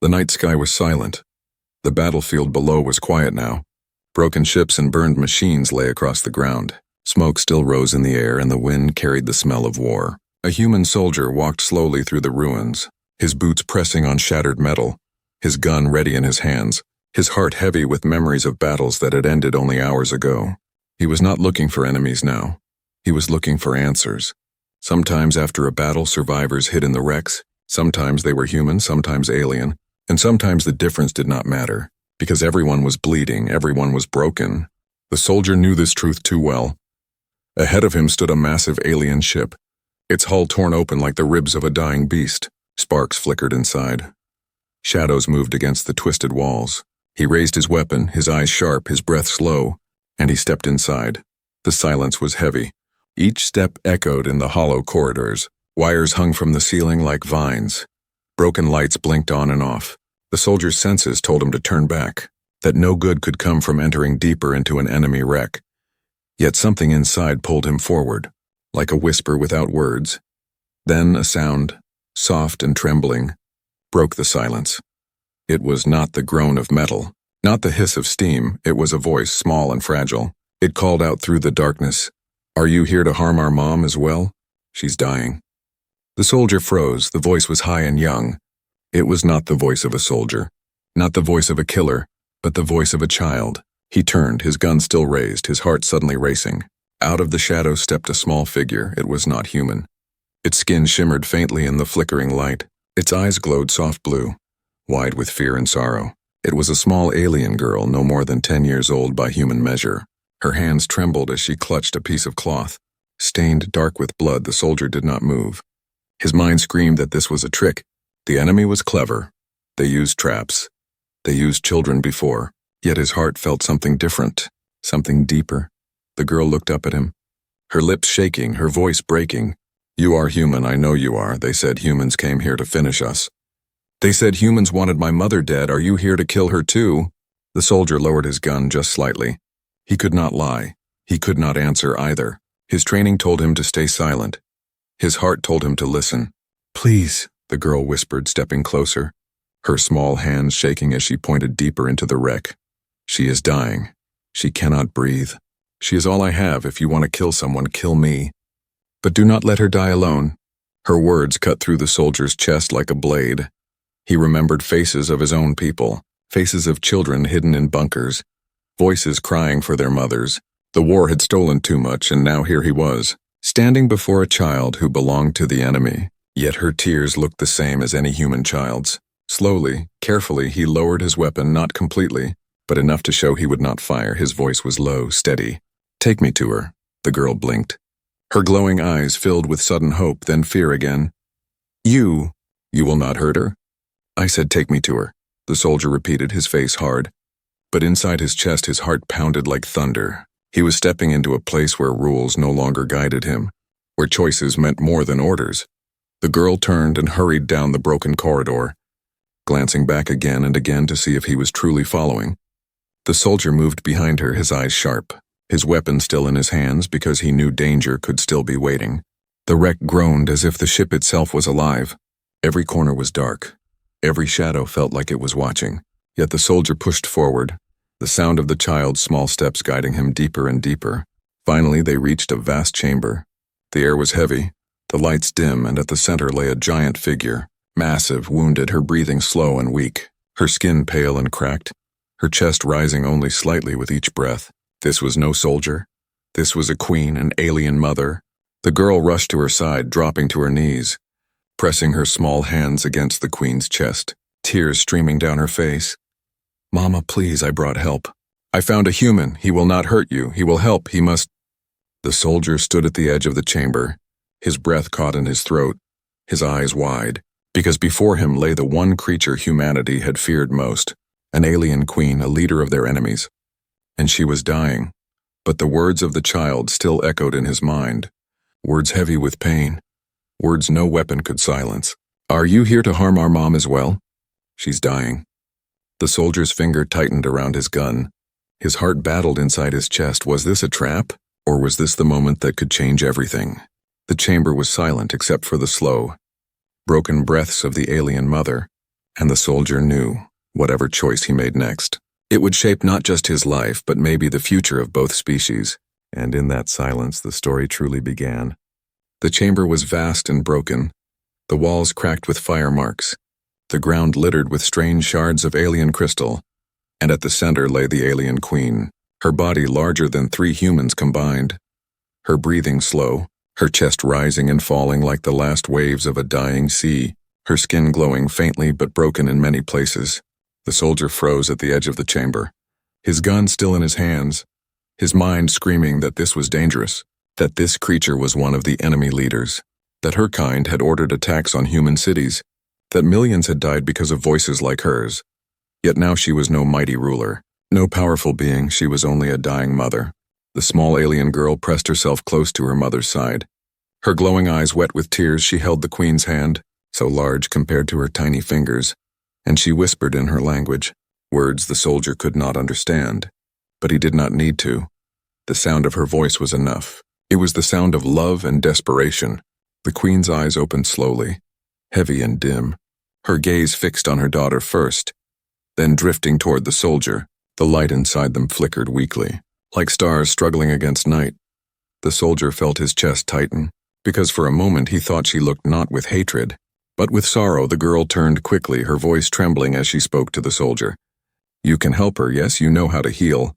The night sky was silent. The battlefield below was quiet now. Broken ships and burned machines lay across the ground. Smoke still rose in the air and the wind carried the smell of war. A human soldier walked slowly through the ruins, his boots pressing on shattered metal, his gun ready in his hands, his heart heavy with memories of battles that had ended only hours ago. He was not looking for enemies now. He was looking for answers. Sometimes after a battle, survivors hid in the wrecks. Sometimes they were human, sometimes alien, and sometimes the difference did not matter, because everyone was bleeding, everyone was broken. The soldier knew this truth too well. Ahead of him stood a massive alien ship, its hull torn open like the ribs of a dying beast. Sparks flickered inside. Shadows moved against the twisted walls. He raised his weapon, his eyes sharp, his breath slow, and he stepped inside. The silence was heavy. Each step echoed in the hollow corridors. Wires hung from the ceiling like vines. Broken lights blinked on and off. The soldier's senses told him to turn back, that no good could come from entering deeper into an enemy wreck. Yet something inside pulled him forward, like a whisper without words. Then a sound, soft and trembling, broke the silence. It was not the groan of metal, not the hiss of steam. It was a voice, small and fragile. It called out through the darkness, "Are you here to harm our mom as well? She's dying." The soldier froze. The voice was high and young. It was not the voice of a soldier, not the voice of a killer, but the voice of a child. He turned, his gun still raised, his heart suddenly racing. Out of the shadows stepped a small figure. It was not human. Its skin shimmered faintly in the flickering light. Its eyes glowed soft blue, wide with fear and sorrow. It was a small alien girl, no more than 10 years old by human measure. Her hands trembled as she clutched a piece of cloth. Stained dark with blood, the soldier did not move. His mind screamed that this was a trick. The enemy was clever. They used traps. They used children before. Yet his heart felt something different, something deeper. The girl looked up at him, her lips shaking, her voice breaking. "You are human, I know you are. They said humans came here to finish us. They said humans wanted my mother dead. Are you here to kill her too?" The soldier lowered his gun just slightly. He could not lie. He could not answer either. His training told him to stay silent. His heart told him to listen. "Please," the girl whispered, stepping closer, her small hands shaking as she pointed deeper into the wreck. "She is dying. She cannot breathe. She is all I have. If you want to kill someone, kill me. But do not let her die alone." Her words cut through the soldier's chest like a blade. He remembered faces of his own people, faces of children hidden in bunkers, voices crying for their mothers. The war had stolen too much, and now here he was, standing before a child who belonged to the enemy. Yet her tears looked the same as any human child's. Slowly, carefully, he lowered his weapon, not completely, but enough to show he would not fire. His voice was low, steady. "Take me to her." The girl blinked. Her glowing eyes filled with sudden hope, then fear again. You will not hurt her?" "I said take me to her," the soldier repeated, his face hard. But inside his chest his heart pounded like thunder. He was stepping into a place where rules no longer guided him, where choices meant more than orders. The girl turned and hurried down the broken corridor, glancing back again and again to see if he was truly following. The soldier moved behind her, his eyes sharp, his weapon still in his hands because he knew danger could still be waiting. The wreck groaned as if the ship itself was alive. Every corner was dark. Every shadow felt like it was watching. Yet the soldier pushed forward, the sound of the child's small steps guiding him deeper and deeper. Finally, they reached a vast chamber. The air was heavy, the lights dim, and at the center lay a giant figure, massive, wounded, her breathing slow and weak, her skin pale and cracked, her chest rising only slightly with each breath. This was no soldier. This was a queen, an alien mother. The girl rushed to her side, dropping to her knees, pressing her small hands against the queen's chest, tears streaming down her face. "Mama, please, I brought help. I found a human. He will not hurt you. He will help. He must—" The soldier stood at the edge of the chamber, his breath caught in his throat, his eyes wide, because before him lay the one creature humanity had feared most, an alien queen, a leader of their enemies. And she was dying, but the words of the child still echoed in his mind, words heavy with pain, words no weapon could silence. "Are you here to harm our mom as well? She's dying." The soldier's finger tightened around his gun. His heart battled inside his chest. Was this a trap, or was this the moment that could change everything? The chamber was silent except for the slow, broken breaths of the alien mother, And the soldier knew, whatever choice he made next, it would shape not just his life, but maybe the future of both species. And in that silence, the story truly began. The chamber was vast and broken, the walls cracked with fire marks, the ground littered with strange shards of alien crystal, and at the center lay the alien queen, her body larger than 3 humans combined, her breathing slow, her chest rising and falling like the last waves of a dying sea, her skin glowing faintly but broken in many places. The soldier froze at the edge of the chamber, his gun still in his hands, his mind screaming that this was dangerous, that this creature was one of the enemy leaders, that her kind had ordered attacks on human cities, that millions had died because of voices like hers. Yet now she was no mighty ruler, no powerful being, she was only a dying mother. The small alien girl pressed herself close to her mother's side. Her glowing eyes wet with tears, she held the queen's hand, so large compared to her tiny fingers, and she whispered in her language, words the soldier could not understand. But he did not need to. The sound of her voice was enough. It was the sound of love and desperation. The queen's eyes opened slowly, heavy and dim, her gaze fixed on her daughter first, then drifting toward the soldier. The light inside them flickered weakly, like stars struggling against night. The soldier felt his chest tighten, because for a moment he thought she looked not with hatred, but with sorrow. The girl turned quickly, her voice trembling as she spoke to the soldier. You can help her, yes, you know how to heal.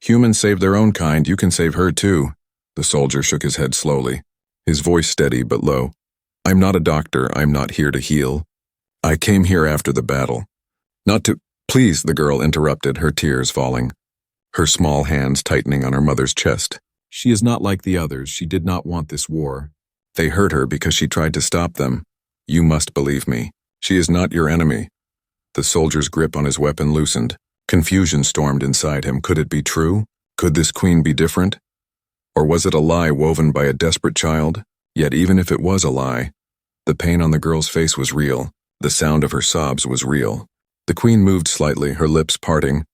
Humans save their own kind, you can save her too. The soldier shook his head slowly, his voice steady but low. I'm not a doctor, I'm not here to heal. I came here after the battle. Not to— Please, the girl interrupted, her tears falling, her small hands tightening on her mother's chest. She is not like the others, she did not want this war. They hurt her because she tried to stop them. You must believe me. She is not your enemy. The soldier's grip on his weapon loosened. Confusion stormed inside him. Could it be true? Could this queen be different? Or was it a lie woven by a desperate child? Yet even if it was a lie, the pain on the girl's face was real. The sound of her sobs was real. The queen moved slightly, her lips parting,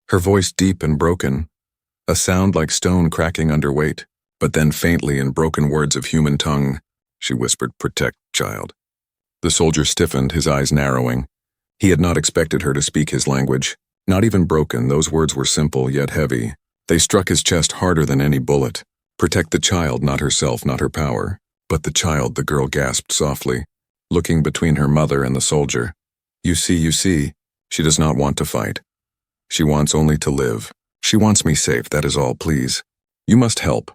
her voice deep and broken, a sound like stone cracking under weight. But then faintly in broken words of human tongue, she whispered, "Protect, child." The soldier stiffened, his eyes narrowing. He had not expected her to speak his language. Not even broken, those words were simple yet heavy. They struck his chest harder than any bullet. Protect the child, not herself, not her power. But the child, the girl gasped softly, looking between her mother and the soldier. You see, she does not want to fight. She wants only to live. She wants me safe, that is all, please. You must help.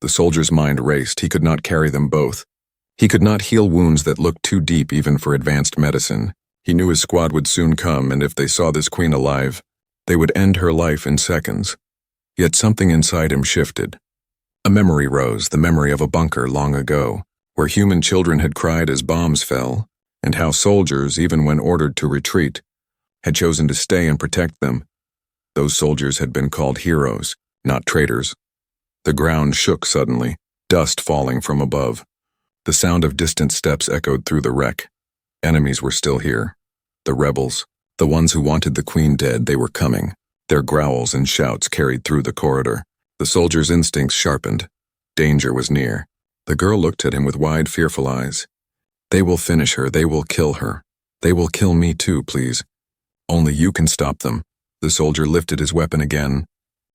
The soldier's mind raced. He could not carry them both. He could not heal wounds that looked too deep even for advanced medicine. He knew his squad would soon come, and if they saw this queen alive, they would end her life in seconds. Yet something inside him shifted. A memory rose, the memory of a bunker long ago, where human children had cried as bombs fell, and how soldiers, even when ordered to retreat, had chosen to stay and protect them. Those soldiers had been called heroes, not traitors. The ground shook suddenly, dust falling from above. The sound of distant steps echoed through the wreck. Enemies were still here. The rebels, the ones who wanted the queen dead, they were coming. Their growls and shouts carried through the corridor. The soldier's instincts sharpened. Danger was near. The girl looked at him with wide, fearful eyes. They will finish her. They will kill her. They will kill me too, please. Only you can stop them. The soldier lifted his weapon again,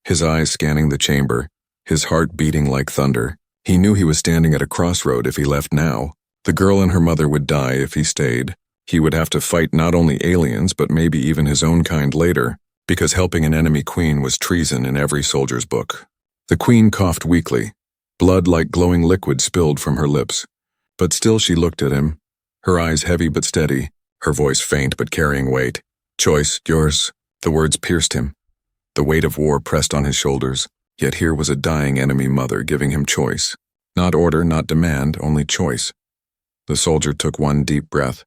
his eyes scanning the chamber, his heart beating like thunder. He knew he was standing at a crossroad. If he left now, the girl and her mother would die. If he stayed, he would have to fight not only aliens, but maybe even his own kind later, because helping an enemy queen was treason in every soldier's book. The queen coughed weakly. Blood like glowing liquid spilled from her lips. But still she looked at him, her eyes heavy but steady, her voice faint but carrying weight. Choice, yours. The words pierced him. The weight of war pressed on his shoulders, yet here was a dying enemy mother giving him choice. Not order, not demand, only choice. The soldier took one deep breath,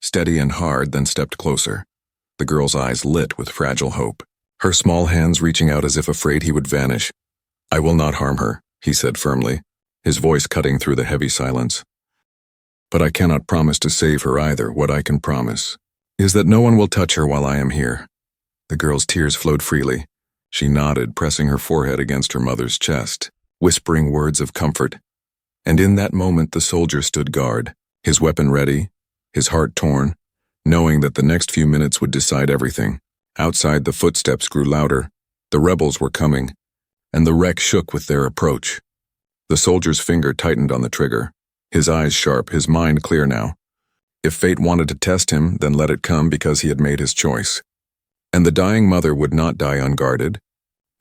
steady and hard, then stepped closer. The girl's eyes lit with fragile hope, her small hands reaching out as if afraid he would vanish. I will not harm her, he said firmly, his voice cutting through the heavy silence. But I cannot promise to save her either. What I can promise is that no one will touch her while I am here. The girl's tears flowed freely. She nodded, pressing her forehead against her mother's chest, whispering words of comfort. And in that moment the soldier stood guard, his weapon ready, his heart torn, knowing that the next few minutes would decide everything. Outside, the footsteps grew louder. The rebels were coming, and the wreck shook with their approach. The soldier's finger tightened on the trigger, his eyes sharp, his mind clear now. If fate wanted to test him, then let it come, because he had made his choice. And the dying mother would not die unguarded,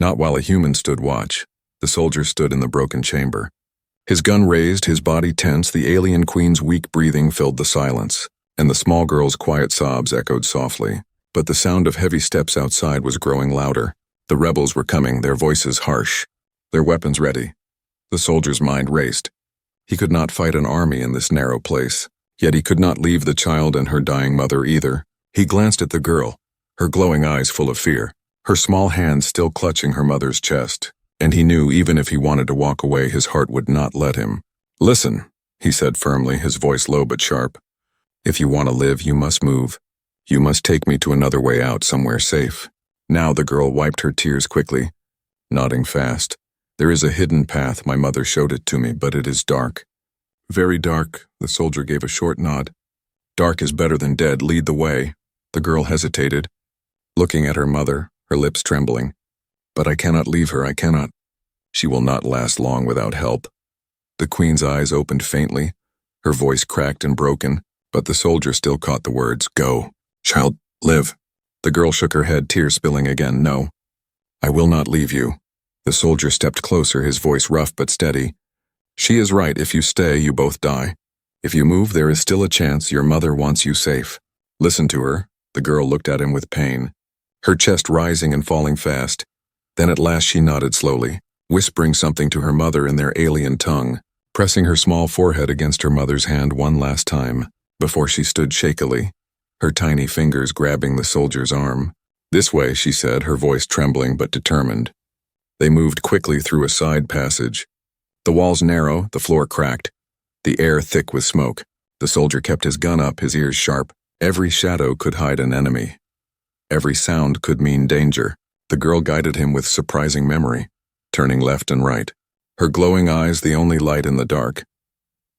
not while a human stood watch. The soldier stood in the broken chamber. His gun raised, his body tense, the alien queen's weak breathing filled the silence, and the small girl's quiet sobs echoed softly. But the sound of heavy steps outside was growing louder. The rebels were coming, their voices harsh, their weapons ready. The soldier's mind raced. He could not fight an army in this narrow place, yet he could not leave the child and her dying mother either. He glanced at the girl, her glowing eyes full of fear, her small hands still clutching her mother's chest, and he knew even if he wanted to walk away, his heart would not let him. "Listen," he said firmly, his voice low but sharp. "If you want to live, you must move. You must take me to another way out, somewhere safe." Now the girl wiped her tears quickly, nodding fast. "There is a hidden path, my mother showed it to me, but it is dark." "Very dark," the soldier gave a short nod. "Dark is better than dead, lead the way." The girl hesitated, looking at her mother, her lips trembling. "But I cannot leave her, I cannot. She will not last long without help." The queen's eyes opened faintly, her voice cracked and broken, but the soldier still caught the words, "Go, child, live." The girl shook her head, tears spilling again. "No, I will not leave you." The soldier stepped closer, his voice rough but steady. "She is right, if you stay, you both die. If you move, there is still a chance. Your mother wants you safe. Listen to her." The girl looked at him with pain, her chest rising and falling fast. Then at last she nodded slowly, whispering something to her mother in their alien tongue, pressing her small forehead against her mother's hand one last time, before she stood shakily, her tiny fingers grabbing the soldier's arm. "This way," she said, her voice trembling but determined. They moved quickly through a side passage. The walls narrow, the floor cracked, the air thick with smoke. The soldier kept his gun up, his ears sharp. Every shadow could hide an enemy. Every sound could mean danger. The girl guided him with surprising memory, turning left and right, her glowing eyes the only light in the dark.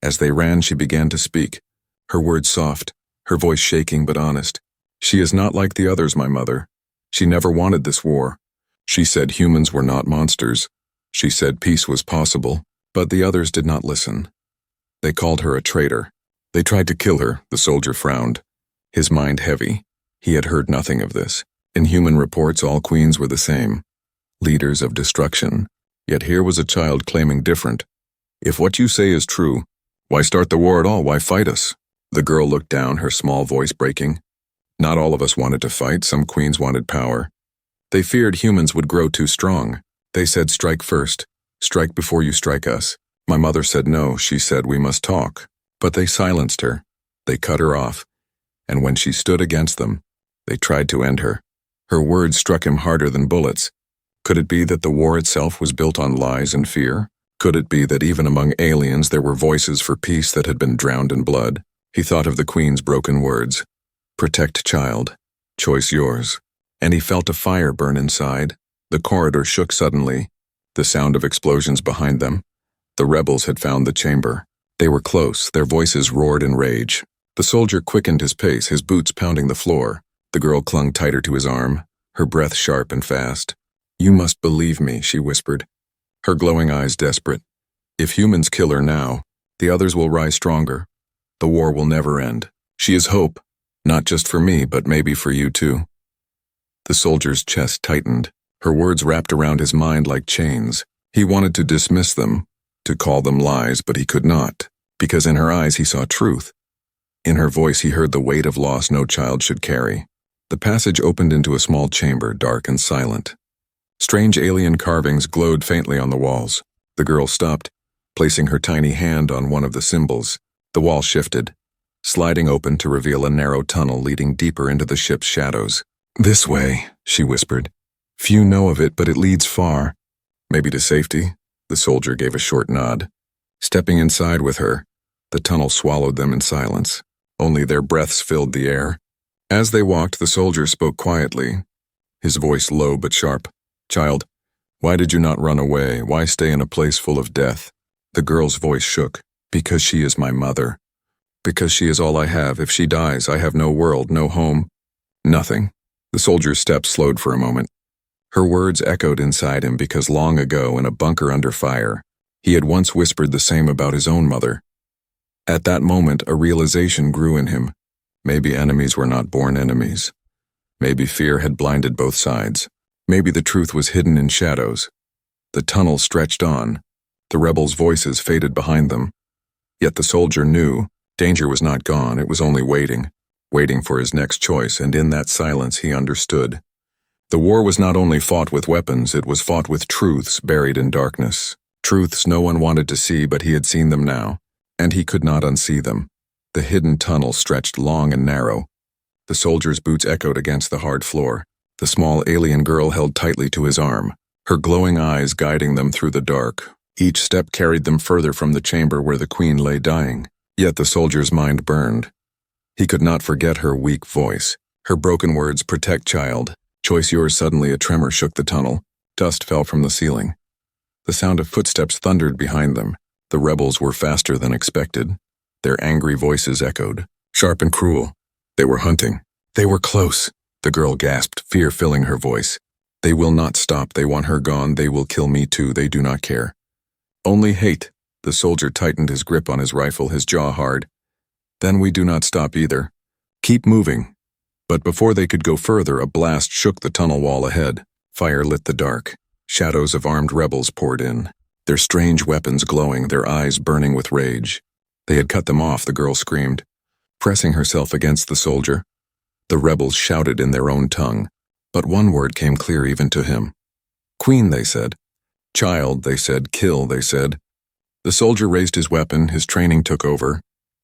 As they ran, she began to speak, her words soft, her voice shaking but honest. "She is not like the others, my mother. She never wanted this war. She said humans were not monsters. She said peace was possible, but the others did not listen. They called her a traitor. They tried to kill her." The soldier frowned, his mind heavy. He had heard nothing of this. In human reports, all queens were the same, leaders of destruction. Yet here was a child claiming different. "If what you say is true, why start the war at all? Why fight us?" The girl looked down, her small voice breaking. "Not all of us wanted to fight. Some queens wanted power. They feared humans would grow too strong. They said, strike first. Strike before you strike us. My mother said no. She said we must talk. But they silenced her. They cut her off. And when she stood against them, they tried to end her." Her words struck him harder than bullets. Could it be that the war itself was built on lies and fear? Could it be that even among aliens there were voices for peace that had been drowned in blood? He thought of the queen's broken words. "Protect child. Choice yours." And he felt a fire burn inside. The corridor shook suddenly, the sound of explosions behind them. The rebels had found the chamber. They were close, their voices roared in rage. The soldier quickened his pace, his boots pounding the floor. The girl clung tighter to his arm, her breath sharp and fast. "You must believe me," she whispered, her glowing eyes desperate. "If humans kill her now, the others will rise stronger. The war will never end. She is hope, not just for me, but maybe for you too." The soldier's chest tightened, her words wrapped around his mind like chains. He wanted to dismiss them, to call them lies, but he could not, because in her eyes he saw truth. In her voice he heard the weight of loss no child should carry. The passage opened into a small chamber, dark and silent. Strange alien carvings glowed faintly on the walls. The girl stopped, placing her tiny hand on one of the symbols. The wall shifted, sliding open to reveal a narrow tunnel leading deeper into the ship's shadows. "This way," she whispered. "Few know of it, but it leads far." "Maybe to safety?" The soldier gave a short nod. Stepping inside with her, the tunnel swallowed them in silence. Only their breaths filled the air. As they walked, the soldier spoke quietly, his voice low but sharp. "Child, why did you not run away? Why stay in a place full of death?" The girl's voice shook. "Because she is my mother. Because she is all I have. If she dies, I have no world, no home. Nothing. The soldier's steps slowed for a moment. Her words echoed inside him because long ago, in a bunker under fire, he had once whispered the same about his own mother. At that moment, a realization grew in him. Maybe enemies were not born enemies. Maybe fear had blinded both sides. Maybe the truth was hidden in shadows. The tunnel stretched on. The rebels' voices faded behind them. Yet the soldier knew danger was not gone, it was only waiting for his next choice, and in that silence he understood. The war was not only fought with weapons, it was fought with truths buried in darkness. Truths no one wanted to see, but he had seen them now, and he could not unsee them. The hidden tunnel stretched long and narrow. The soldier's boots echoed against the hard floor. The small alien girl held tightly to his arm, her glowing eyes guiding them through the dark. Each step carried them further from the chamber where the queen lay dying. Yet the soldier's mind burned. He could not forget her weak voice, her broken words, "Protect, child. Choice yours." Suddenly a tremor shook the tunnel. Dust fell from the ceiling. The sound of footsteps thundered behind them. The rebels were faster than expected. Their angry voices echoed, sharp and cruel. They were hunting. They were close. The girl gasped, fear filling her voice. They will not stop. They want her gone. They will kill me too. They do not care. Only hate. The soldier tightened his grip on his rifle, his jaw hard. Then we do not stop either. Keep moving. But before they could go further, a blast shook the tunnel wall ahead. Fire lit the dark. Shadows of armed rebels poured in, their strange weapons glowing, their eyes burning with rage. They had cut them off, the girl screamed, pressing herself against the soldier. The rebels shouted in their own tongue, but one word came clear even to him. Queen, they said. Child, they said. Kill, they said. The soldier raised his weapon, his training took over.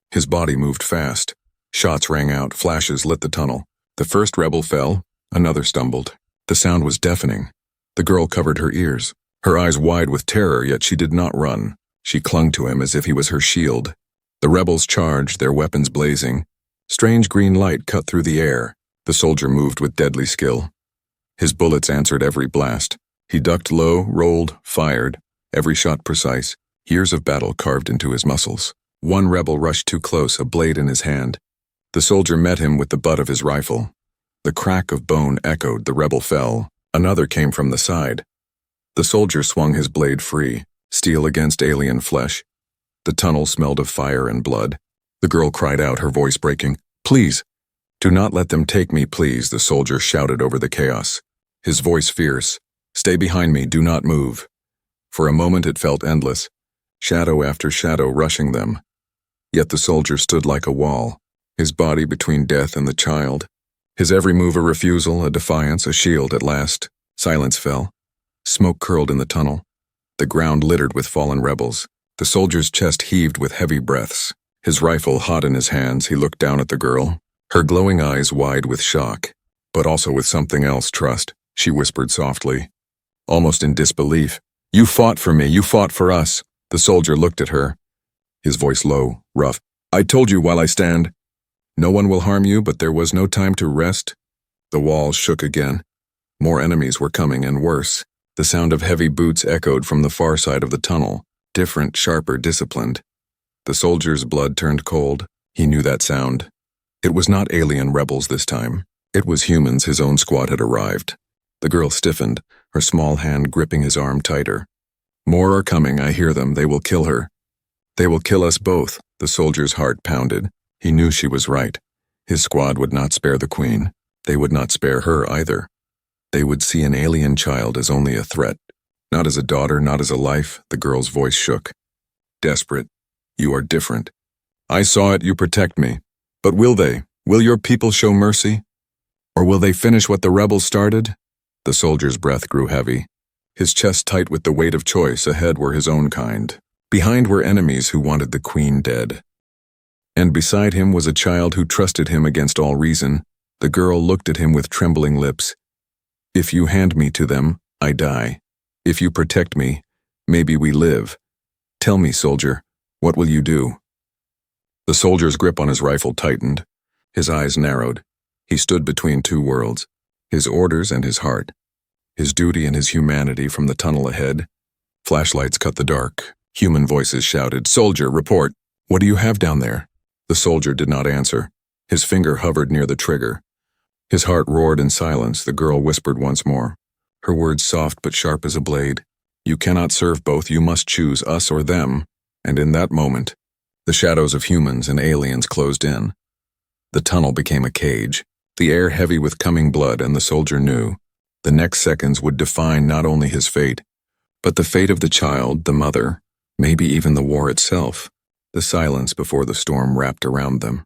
His body moved fast. Shots rang out, flashes lit the tunnel. The first rebel fell, another stumbled. The sound was deafening. The girl covered her ears, her eyes wide with terror, yet she did not run. She clung to him as if he was her shield. The rebels charged, their weapons blazing. Strange green light cut through the air. The soldier moved with deadly skill. His bullets answered every blast. He ducked low, rolled, fired, every shot precise. Years of battle carved into his muscles. One rebel rushed too close, a blade in his hand. The soldier met him with the butt of his rifle. The crack of bone echoed, the rebel fell. Another came from the side. The soldier swung his blade free, steel against alien flesh. The tunnel smelled of fire and blood. The girl cried out, her voice breaking. Please, do not let them take me, please, the soldier shouted over the chaos. His voice fierce. Stay behind me, do not move. For a moment it felt endless, shadow after shadow rushing them. Yet the soldier stood like a wall, his body between death and the child. His every move a refusal, a defiance, a shield. At last, silence fell. Smoke curled in the tunnel. The ground littered with fallen rebels. The soldier's chest heaved with heavy breaths. His rifle hot in his hands, he looked down at the girl, her glowing eyes wide with shock, but also with something else, trust, she whispered softly, almost in disbelief. You fought for me, you fought for us. The soldier looked at her, his voice low, rough. I told you while I stand. No one will harm you, but there was no time to rest. The walls shook again. More enemies were coming, and worse. The sound of heavy boots echoed from the far side of the tunnel, different, sharper, disciplined. The soldier's blood turned cold. He knew that sound. It was not alien rebels this time. It was humans. His own squad had arrived. The girl stiffened, her small hand gripping his arm tighter. More are coming, I hear them. They will kill her. They will kill us both. The soldier's heart pounded. He knew she was right. His squad would not spare the queen. They would not spare her either. They would see an alien child as only a threat. Not as a daughter, not as a life. The girl's voice shook. Desperate. You are different. I saw it, you protect me. But will they? Will your people show mercy? Or will they finish what the rebels started? The soldier's breath grew heavy. His chest tight with the weight of choice. Ahead were his own kind. Behind were enemies who wanted the queen dead. And beside him was a child who trusted him against all reason. The girl looked at him with trembling lips. If you hand me to them, I die. If you protect me, maybe we live. Tell me, soldier, what will you do? The soldier's grip on his rifle tightened. His eyes narrowed. He stood between two worlds, his orders and his heart, his duty and his humanity. From the tunnel ahead, flashlights cut the dark. Human voices shouted, Soldier, report. What do you have down there? The soldier did not answer. His finger hovered near the trigger. His heart roared in silence. The girl whispered once more, her words soft but sharp as a blade. You cannot serve both, you must choose us or them. And in that moment, the shadows of humans and aliens closed in. The tunnel became a cage, the air heavy with coming blood, and the soldier knew the next seconds would define not only his fate, but the fate of the child, the mother, maybe even the war itself. The silence before the storm wrapped around them.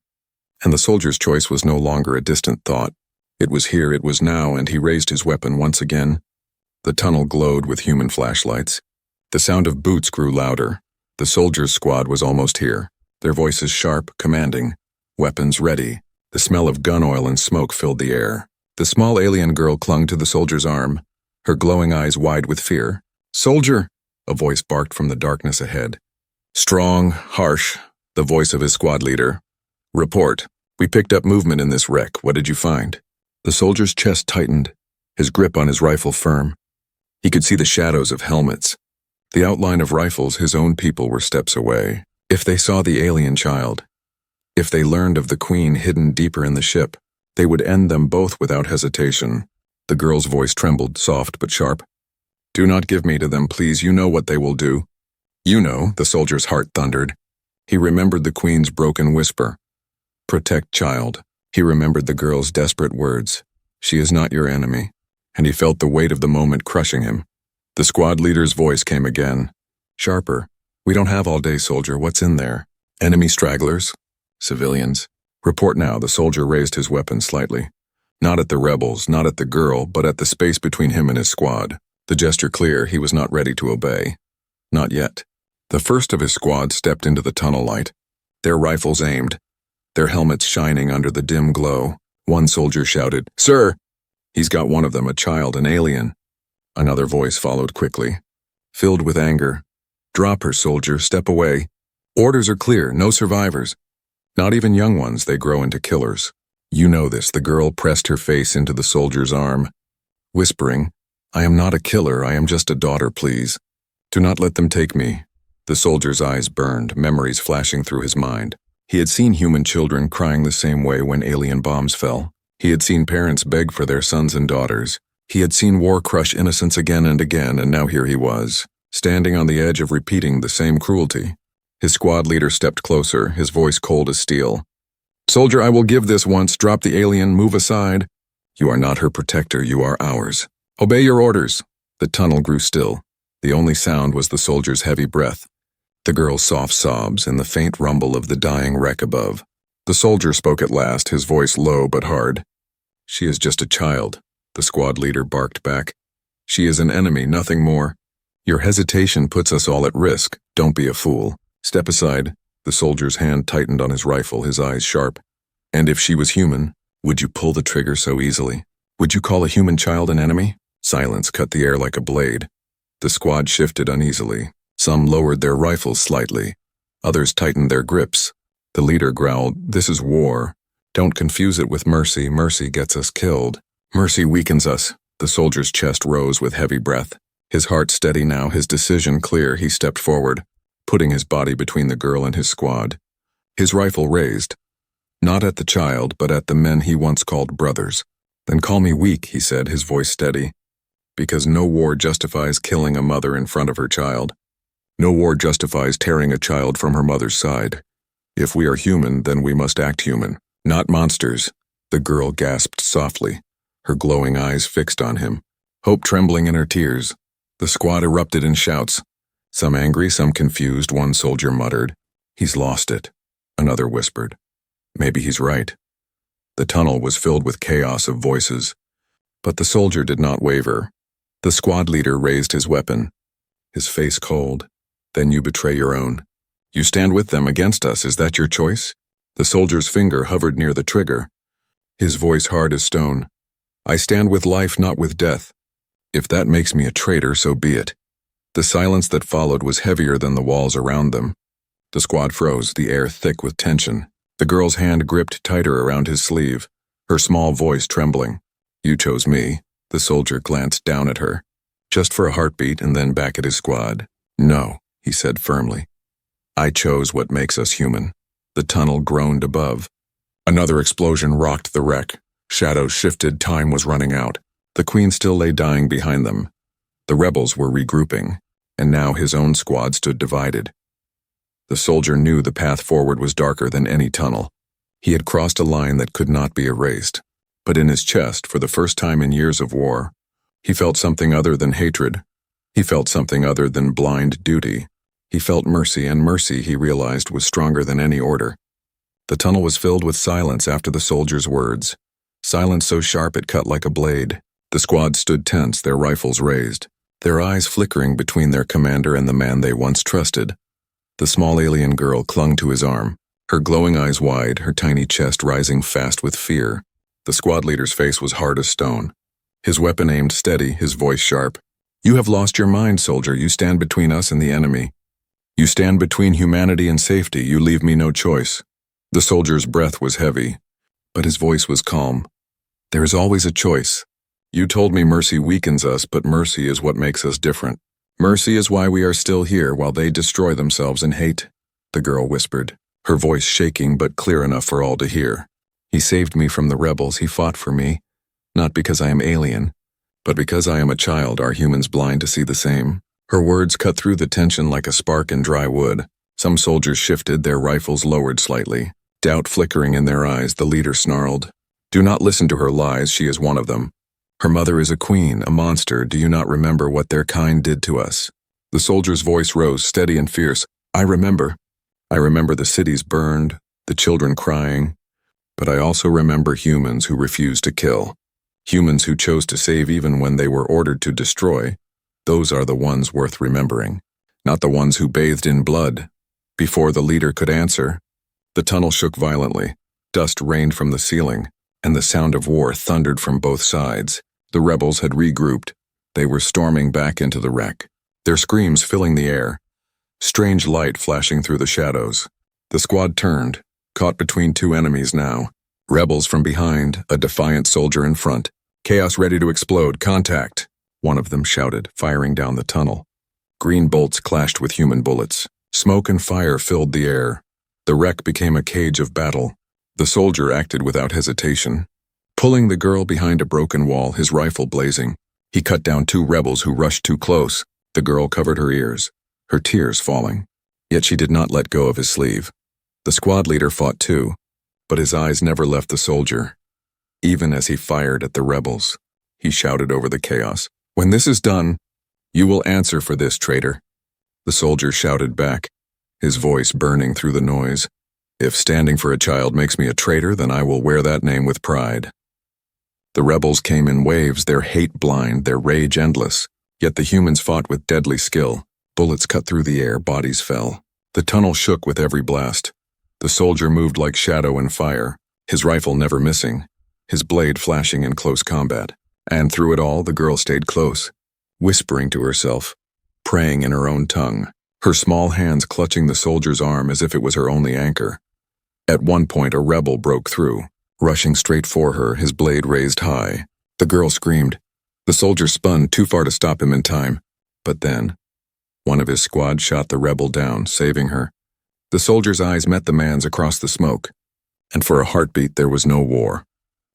And the soldier's choice was no longer a distant thought. It was here, it was now, and he raised his weapon once again. The tunnel glowed with human flashlights. The sound of boots grew louder. The soldiers' squad was almost here, their voices sharp, commanding, weapons ready. The smell of gun oil and smoke filled the air. The small alien girl clung to the soldier's arm, her glowing eyes wide with fear. "Soldier!" a voice barked from the darkness ahead. Strong, harsh, the voice of his squad leader. "Report. We picked up movement in this wreck. What did you find?" The soldier's chest tightened, his grip on his rifle firm. He could see the shadows of helmets. The outline of rifles. His own people were steps away. If they saw the alien child, if they learned of the queen hidden deeper in the ship, they would end them both without hesitation. The girl's voice trembled, soft but sharp. "Do not give me to them, please. You know what they will do." "You know," the soldier's heart thundered. He remembered the queen's broken whisper. "Protect child." He remembered the girl's desperate words. "She is not your enemy." And he felt the weight of the moment crushing him. The squad leader's voice came again, sharper. "We don't have all day, soldier. What's in there? Enemy stragglers? Civilians? Report now." The soldier raised his weapon slightly. Not at the rebels, not at the girl, but at the space between him and his squad. The gesture clear, he was not ready to obey. Not yet. The first of his squad stepped into the tunnel light, their rifles aimed, their helmets shining under the dim glow. One soldier shouted, "Sir!" "He's got one of them, a child, an alien." Another voice followed quickly, filled with anger. "Drop her, soldier. Step away. Orders are clear. No survivors. Not even young ones. They grow into killers. You know this." The girl pressed her face into the soldier's arm, whispering, "I am not a killer. I am just a daughter, please. Do not let them take me." The soldier's eyes burned, memories flashing through his mind. He had seen human children crying the same way when alien bombs fell. He had seen parents beg for their sons and daughters. He had seen war crush innocence again and again, and now here he was, standing on the edge of repeating the same cruelty. His squad leader stepped closer, his voice cold as steel. "Soldier, I will give this once. Drop the alien. Move aside. You are not her protector. You are ours. Obey your orders." The tunnel grew still. The only sound was the soldier's heavy breath, the girl's soft sobs, and the faint rumble of the dying wreck above. The soldier spoke at last, his voice low but hard. "She is just a child," the squad leader barked back. "She is an enemy, nothing more. Your hesitation puts us all at risk. Don't be a fool. Step aside." The soldier's hand tightened on his rifle, his eyes sharp. "And if she was human, would you pull the trigger so easily? Would you call a human child an enemy?" Silence cut the air like a blade. The squad shifted uneasily. Some lowered their rifles slightly. Others tightened their grips. The leader growled, "This is war. Don't confuse it with mercy. Mercy gets us killed. Mercy weakens us." The soldier's chest rose with heavy breath. His heart steady now, his decision clear. He stepped forward, putting his body between the girl and his squad. His rifle raised, not at the child, but at the men he once called brothers. "Then call me weak," he said, his voice steady. "Because no war justifies killing a mother in front of her child. No war justifies tearing a child from her mother's side. If we are human, then we must act human, not monsters." The girl gasped softly, her glowing eyes fixed on him, hope trembling in her tears. The squad erupted in shouts, some angry, some confused. One soldier muttered, "He's lost it." Another whispered, "Maybe he's right." The tunnel was filled with chaos of voices, but the soldier did not waver. The squad leader raised his weapon, his face cold. "Then you betray your own. You stand with them against us. Is that your choice?" The soldier's finger hovered near the trigger, his voice hard as stone. "I stand with life, not with death. If that makes me a traitor, so be it." The silence that followed was heavier than the walls around them. The squad froze, the air thick with tension. The girl's hand gripped tighter around his sleeve, her small voice trembling. "You chose me." The soldier glanced down at her, just for a heartbeat, and then back at his squad. "No," he said firmly. "I chose what makes us human." The tunnel groaned above. Another explosion rocked the wreck. Shadows shifted, time was running out. The Queen still lay dying behind them. The rebels were regrouping, and now his own squad stood divided. The soldier knew the path forward was darker than any tunnel. He had crossed a line that could not be erased. But in his chest, for the first time in years of war, he felt something other than hatred. He felt something other than blind duty. He felt mercy, and mercy, he realized, was stronger than any order. The tunnel was filled with silence after the soldier's words. Silence so sharp it cut like a blade. The squad stood tense, their rifles raised, their eyes flickering between their commander and the man they once trusted. The small alien girl clung to his arm, her glowing eyes wide, her tiny chest rising fast with fear. The squad leader's face was hard as stone. His weapon aimed steady, his voice sharp. "You have lost your mind, soldier. You stand between us and the enemy. You stand between humanity and safety. You leave me no choice." The soldier's breath was heavy, but his voice was calm. "There is always a choice. You told me mercy weakens us, but mercy is what makes us different. Mercy is why we are still here while they destroy themselves in hate," the girl whispered, her voice shaking but clear enough for all to hear. "He saved me from the rebels. He fought for me, not because I am alien, but because I am a child. Are humans blind to see the same?" Her words cut through the tension like a spark in dry wood. Some soldiers shifted, their rifles lowered slightly. Doubt flickering in their eyes, the leader snarled, "Do not listen to her lies. She is one of them. Her mother is a queen, a monster. Do you not remember what their kind did to us?" The soldier's voice rose, steady and fierce. "I remember. I remember the cities burned, the children crying. But I also remember humans who refused to kill. Humans who chose to save even when they were ordered to destroy. Those are the ones worth remembering, not the ones who bathed in blood." Before the leader could answer, the tunnel shook violently. Dust rained from the ceiling, and the sound of war thundered from both sides. The rebels had regrouped. They were storming back into the wreck, their screams filling the air. Strange light flashing through the shadows. The squad turned, caught between two enemies now. Rebels from behind, a defiant soldier in front. "Chaos ready to explode. Contact," one of them shouted, firing down the tunnel. Green bolts clashed with human bullets. Smoke and fire filled the air. The wreck became a cage of battle. The soldier acted without hesitation, pulling the girl behind a broken wall, his rifle blazing. He cut down two rebels who rushed too close. The girl covered her ears, her tears falling. Yet she did not let go of his sleeve. The squad leader fought too, but his eyes never left the soldier. Even as he fired at the rebels, he shouted over the chaos, "When this is done, you will answer for this, traitor." The soldier shouted back, his voice burning through the noise, "If standing for a child makes me a traitor, then I will wear that name with pride." The rebels came in waves, their hate blind, their rage endless. Yet the humans fought with deadly skill. Bullets cut through the air, bodies fell. The tunnel shook with every blast. The soldier moved like shadow and fire, his rifle never missing, his blade flashing in close combat. And through it all, the girl stayed close, whispering to herself, praying in her own tongue, her small hands clutching the soldier's arm as if it was her only anchor. At one point, a rebel broke through, rushing straight for her, his blade raised high. The girl screamed. The soldier spun, too far to stop him in time. But then, one of his squad shot the rebel down, saving her. The soldier's eyes met the man's across the smoke, and for a heartbeat there was no war,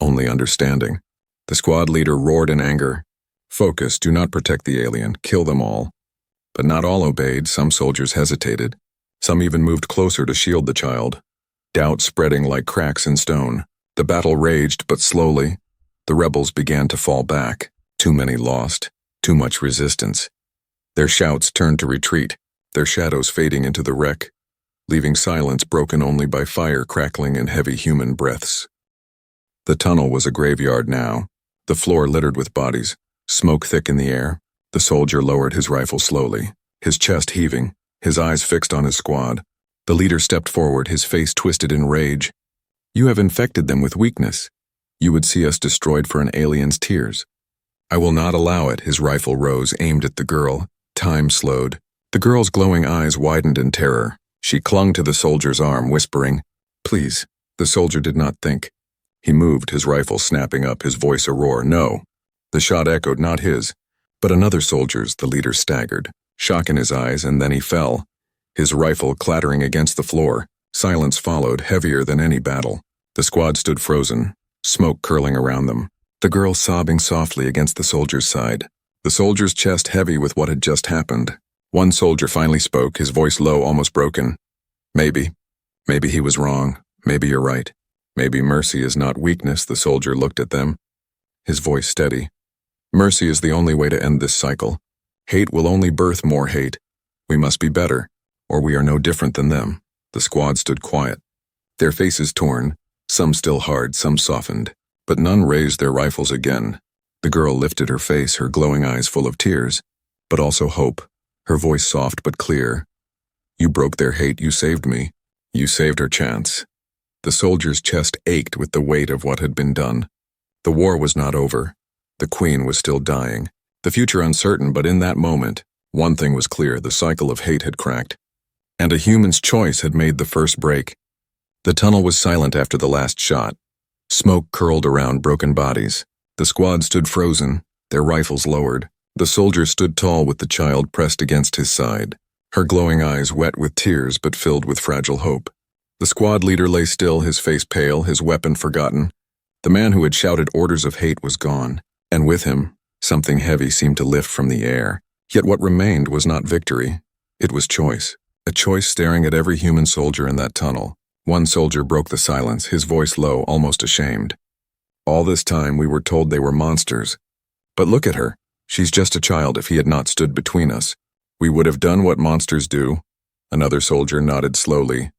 only understanding. The squad leader roared in anger. "Focus, do not protect the alien, kill them all." But not all obeyed. Some soldiers hesitated. Some even moved closer to shield the child. Doubt spreading like cracks in stone. The battle raged, but slowly. The rebels began to fall back. Too many lost. Too much resistance. Their shouts turned to retreat, their shadows fading into the wreck, leaving silence broken only by fire crackling and heavy human breaths. The tunnel was a graveyard now, the floor littered with bodies, smoke thick in the air. The soldier lowered his rifle slowly, his chest heaving, his eyes fixed on his squad. The leader stepped forward, his face twisted in rage. "You have infected them with weakness. You would see us destroyed for an alien's tears. I will not allow it." His rifle rose, aimed at the girl. Time slowed. The girl's glowing eyes widened in terror. She clung to the soldier's arm, whispering, "Please." The soldier did not think. He moved, his rifle snapping up, his voice a roar. "No." The shot echoed, not his, but another soldier's. The leader staggered, shock in his eyes, and then he fell, his rifle clattering against the floor. Silence followed, heavier than any battle. The squad stood frozen, smoke curling around them. The girl sobbing softly against the soldier's side. The soldier's chest heavy with what had just happened. One soldier finally spoke, his voice low, almost broken. Maybe he was wrong. Maybe you're right. Maybe mercy is not weakness. The soldier looked at them, his voice steady. Mercy is the only way to end this cycle. Hate will only birth more hate. We must be better, or we are no different than them. The squad stood quiet, their faces torn, some still hard, some softened, but none raised their rifles again. The girl lifted her face, her glowing eyes full of tears, but also hope, her voice soft but clear. You broke their hate, you saved me. You saved her chance. The soldier's chest ached with the weight of what had been done. The war was not over. The queen was still dying. The future uncertain, but in that moment, one thing was clear: the cycle of hate had cracked, and a human's choice had made the first break. The tunnel was silent after the last shot. Smoke curled around broken bodies. The squad stood frozen, their rifles lowered. The soldier stood tall with the child pressed against his side, her glowing eyes wet with tears but filled with fragile hope. The squad leader lay still, his face pale, his weapon forgotten. The man who had shouted orders of hate was gone, and with him, something heavy seemed to lift from the air. Yet what remained was not victory. It was choice. A choice staring at every human soldier in that tunnel. One soldier broke the silence, his voice low, almost ashamed. All this time we were told they were monsters. But look at her. She's just a child. If he had not stood between us, we would have done what monsters do. Another soldier nodded slowly,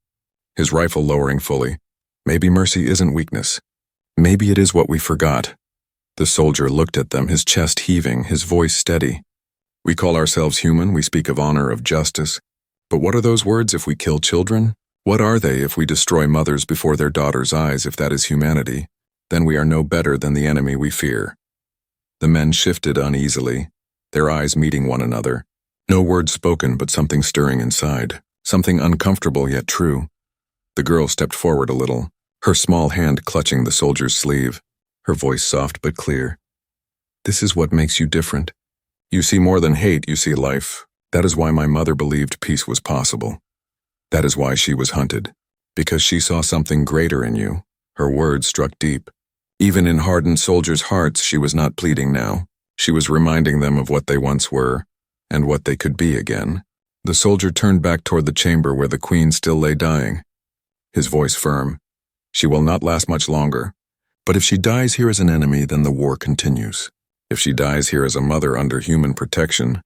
his rifle lowering fully. Maybe mercy isn't weakness. Maybe it is what we forgot. The soldier looked at them, his chest heaving, his voice steady. We call ourselves human, we speak of honor, of justice. But what are those words if we kill children? What are they if we destroy mothers before their daughters' eyes? If that is humanity, then we are no better than the enemy we fear. The men shifted uneasily, their eyes meeting one another. No words spoken, but something stirring inside, something uncomfortable yet true. The girl stepped forward a little, her small hand clutching the soldier's sleeve, her voice soft but clear. This is what makes you different. You see more than hate, you see life. That is why my mother believed peace was possible. That is why she was hunted, because she saw something greater in you. Her words struck deep. Even in hardened soldiers' hearts, she was not pleading now. She was reminding them of what they once were, and what they could be again. The soldier turned back toward the chamber where the queen still lay dying, his voice firm. She will not last much longer. But if she dies here as an enemy, then the war continues. If she dies here as a mother under human protection,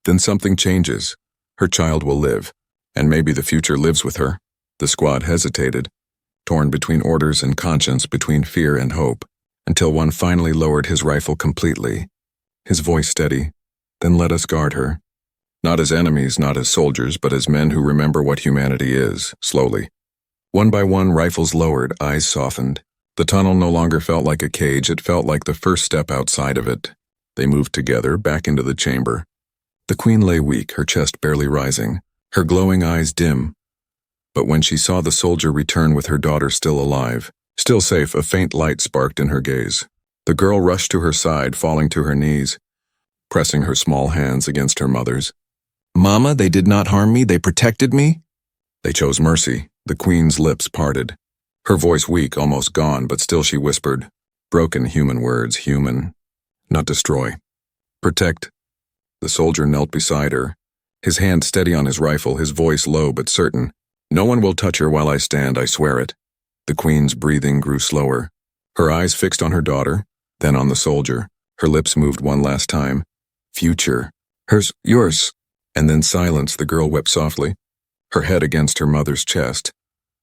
then something changes. Her child will live, and maybe the future lives with her. The squad hesitated, torn between orders and conscience, between fear and hope, until one finally lowered his rifle completely, his voice steady. Then let us guard her. Not as enemies, not as soldiers, but as men who remember what humanity is, slowly. One by one, rifles lowered, eyes softened. The tunnel no longer felt like a cage, it felt like the first step outside of it. They moved together, back into the chamber. The queen lay weak, her chest barely rising, her glowing eyes dim. But when she saw the soldier return with her daughter still alive, still safe, a faint light sparked in her gaze. The girl rushed to her side, falling to her knees, pressing her small hands against her mother's. Mama, they did not harm me, they protected me? They chose mercy. The queen's lips parted. Her voice weak, almost gone, but still she whispered. Broken human words, human. Not destroy. Protect. The soldier knelt beside her, his hand steady on his rifle, his voice low but certain. No one will touch her while I stand, I swear it. The queen's breathing grew slower, her eyes fixed on her daughter, then on the soldier. Her lips moved one last time. Future. Hers, yours. And then silence. The girl wept softly, her head against her mother's chest,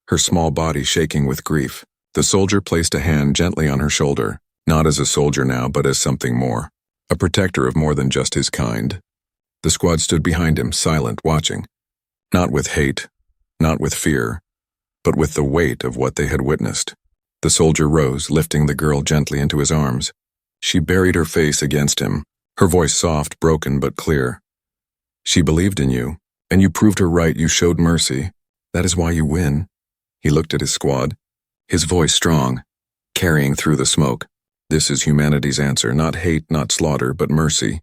her small body shaking with grief. The soldier placed a hand gently on her shoulder, not as a soldier now, but as something more, a protector of more than just his kind. The squad stood behind him, silent, watching, not with hate, not with fear, but with the weight of what they had witnessed. The soldier rose, lifting the girl gently into his arms. She buried her face against him, her voice soft, broken, but clear. She believed in you, and you proved her right. You showed mercy. That is why you win. He looked at his squad, his voice strong, carrying through the smoke. This is humanity's answer, not hate, not slaughter, but mercy.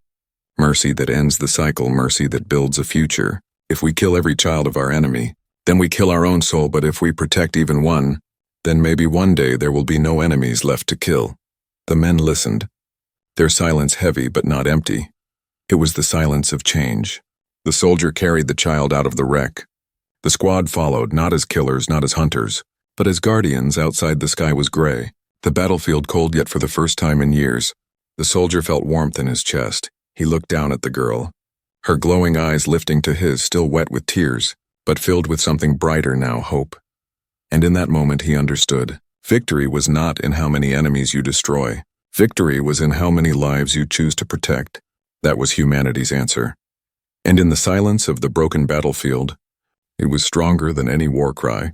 Mercy that ends the cycle, mercy that builds a future. If we kill every child of our enemy, Then we kill our own soul, but if we protect even one, then maybe one day there will be no enemies left to kill. The men listened, their silence heavy but not empty. It was the silence of change. The soldier carried the child out of the wreck. The squad followed, not as killers, not as hunters, but as guardians. Outside the sky was gray, the battlefield cold, yet for the first time in years, the soldier felt warmth in his chest. He looked down at the girl, her glowing eyes lifting to his, still wet with tears, but filled with something brighter now, hope. And in that moment he understood. Victory was not in how many enemies you destroy. Victory was in how many lives you choose to protect. That was humanity's answer. And in the silence of the broken battlefield, it was stronger than any war cry.